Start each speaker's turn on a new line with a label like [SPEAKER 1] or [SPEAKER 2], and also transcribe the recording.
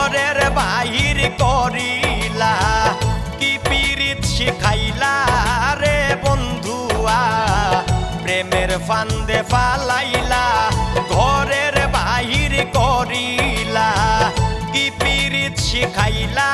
[SPEAKER 1] ঘরের বাহির করিলা কি পীড়িত শিখাইলা রে বন্ধুয়া প্রেমের ফান্দে ফালাইলা ঘরের বাহির করিলা কি পীড়িত শিখাইলা